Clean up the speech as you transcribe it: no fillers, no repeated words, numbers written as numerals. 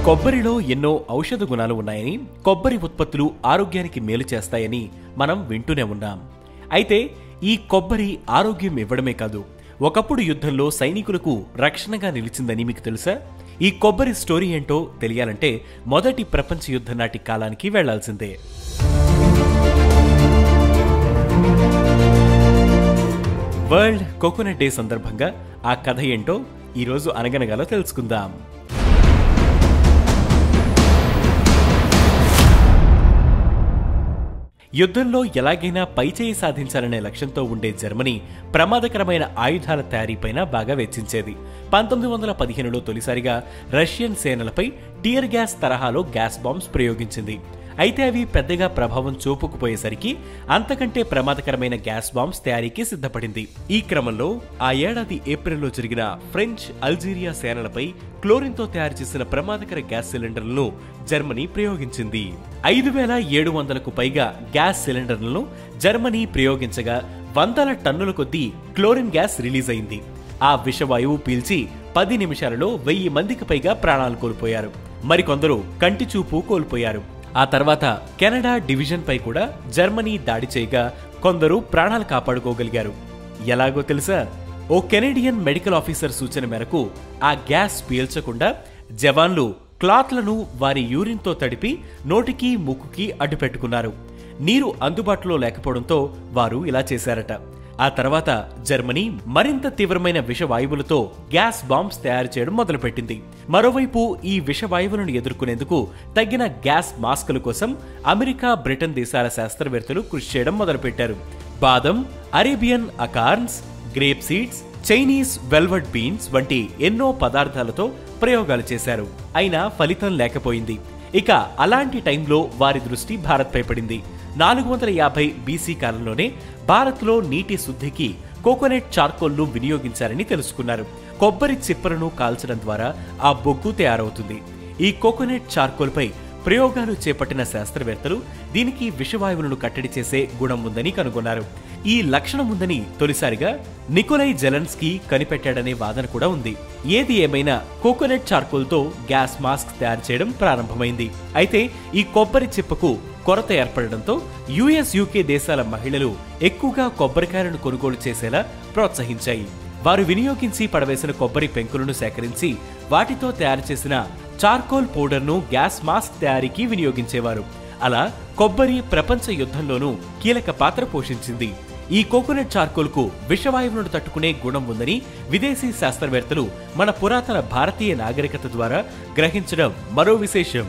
కొబ్బరిలో ఎన్నో ఔషధ గుణాలు ఉన్నాయని, కొబ్బరి ఉత్పత్తులు ఆరోగ్యానికి మేలు చేస్తాయని మనం వింటూనే ఉన్నాం. అయితే ఈ కొబ్బరి ఆరోగ్యం ఇవ్వడమే కాదు, ఒకప్పుడు యుద్ధంలో సైనికులకు రక్షణగా నిలిచిందని మీకు తెలుసా? ఈ కొబ్బరి స్టోరీ ఏంటో తెలియాలంటే మొదటి ప్రపంచ యుద్ధం నాటి కాలానికి వెళ్లాల్సిందే. వరల్డ్ కోకోనట్ డే సందర్భంగా ఆ కథ ఏంటో ఈరోజు అనగనగాలో తెలుసుకుందాం. యుద్ధంలో ఎలాగైనా పైచేయి సాధించాలనే లక్ష్యంతో ఉండే జర్మనీ ప్రమాదకరమైన ఆయుధాల తయారీపైన బాగా వెచ్చించేది. 1915లో తొలిసారిగా రష్యన్ సేనలపై టియర్ గ్యాస్ తరహాలో గ్యాస్ బాంబ్స్ ప్రయోగించింది. అయితే అవి పెద్దగా ప్రభావం చూపుకుపోయేసరికి అంతకంటే ప్రమాదకరమైన గ్యాస్ బాంబ్స్ తయారీకి సిద్ధపడింది. ఈ క్రమంలో ఆ ఏడాది ఏప్రిల్లో జరిగిన ఫ్రెంచ్, అల్జీరియా సేనలపై క్లోరిన్తో తయారు చేసిన ప్రమాదకర గ్యాస్ సిలిండర్లను జర్మనీ ప్రయోగించింది. 5700కు పైగా గ్యాస్ సిలిండర్లను జర్మనీ ప్రయోగించగా వందల టన్నుల కొద్దీ క్లోరిన్ గ్యాస్ రిలీజ్ అయింది. ఆ విషవాయువు పీల్చి 10 నిమిషాలలో 1000 మందికి పైగా ప్రాణాలు కోల్పోయారు. మరికొందరు కంటి చూపు కోల్పోయారు. ఆ తర్వాత కెనడా డివిజన్ పై కూడా జర్మనీ దాడి చేయగా కొందరు ప్రాణాలు కాపాడుకోగలిగారు. ఎలాగో తెలుసా? ఓ కెనేడియన్ మెడికల్ ఆఫీసర్ సూచన మేరకు ఆ గ్యాస్ పీల్చకుండా జవాన్లు క్లాత్లను వారి యూరిన్తో తడిపి నోటికి, ముక్కుకి అడ్డుపెట్టుకున్నారు. నీరు అందుబాటులో లేకపోవడంతో వారు ఇలా చేశారట. ఆ తర్వాత జర్మనీ మరింత తీవ్రమైన విషవాయువులతో గ్యాస్ బాంబ్స్ తయారు చేయడం మొదలుపెట్టింది. మరోవైపు ఈ విషవాయువులను ఎదుర్కొనేందుకు తగిన గ్యాస్ మాస్కుల కోసం అమెరికా, బ్రిటన్ దేశాల శాస్త్రవేత్తలు కృషి చేయడం మొదలుపెట్టారు. బాదం, Arabian acorns, grape seeds, Chinese velvet beans వంటి ఎన్నో పదార్థాలతో ప్రయోగాలు చేశారు. అయినా ఫలితం లేకపోయింది. ఇక అలాంటి టైంలో వారి దృష్టి భారత్పై పడింది. 450 బీసీ కాలంలోనే భారత్లో నీటి శుద్ధికి కోకోనట్ చార్కోల్ను వినియోగించారని తెలుసుకున్నారు. కొబ్బరి చిప్పలను కాల్చడం ద్వారా ఆ బొగ్గు తయారవుతుంది. ఈ కోకోనట్ చార్కోల్పై ప్రయోగాలు చేపట్టిన శాస్త్రవేత్తలు దీనికి విషవాయువులను కట్టడి చేసే గుణం ఉందని కనుగొన్నారు. ఈ లక్షణం ఉందని తొలిసారిగా నికోలై జెలెన్స్కీ కనిపెట్టాడనే వాదన కూడా ఉంది. ఏది ఏమైనా కోకోనట్ చార్కోల్తో గ్యాస్ మాస్క్ తయారు చేయడం ప్రారంభమైంది. అయితే ఈ కొబ్బరి చిప్పకు కొరత ఏర్పడడంతో యుఎస్, యూకే దేశాల మహిళలు ఎక్కువగా కొబ్బరికాయలను కొనుగోలు చేసేలా ప్రోత్సహించాయి. వారు వినియోగించి పడవేసిన కొబ్బరి పెంకులను సేకరించి వాటితో తయారు చేసిన చార్కోల్ పౌడర్ను గ్యాస్ మాస్క్ తయారీకి వినియోగించేవారు. అలా కొబ్బరి ప్రపంచ యుద్ధంలోనూ కీలక పాత్ర పోషించింది. ఈ కోకోనట్ చార్కోల్కు విషవాయువులను తట్టుకునే గుణం ఉందని విదేశీ శాస్త్రవేత్తలు మన పురాతన భారతీయ నాగరికత ద్వారా గ్రహించడం మరో విశేషం.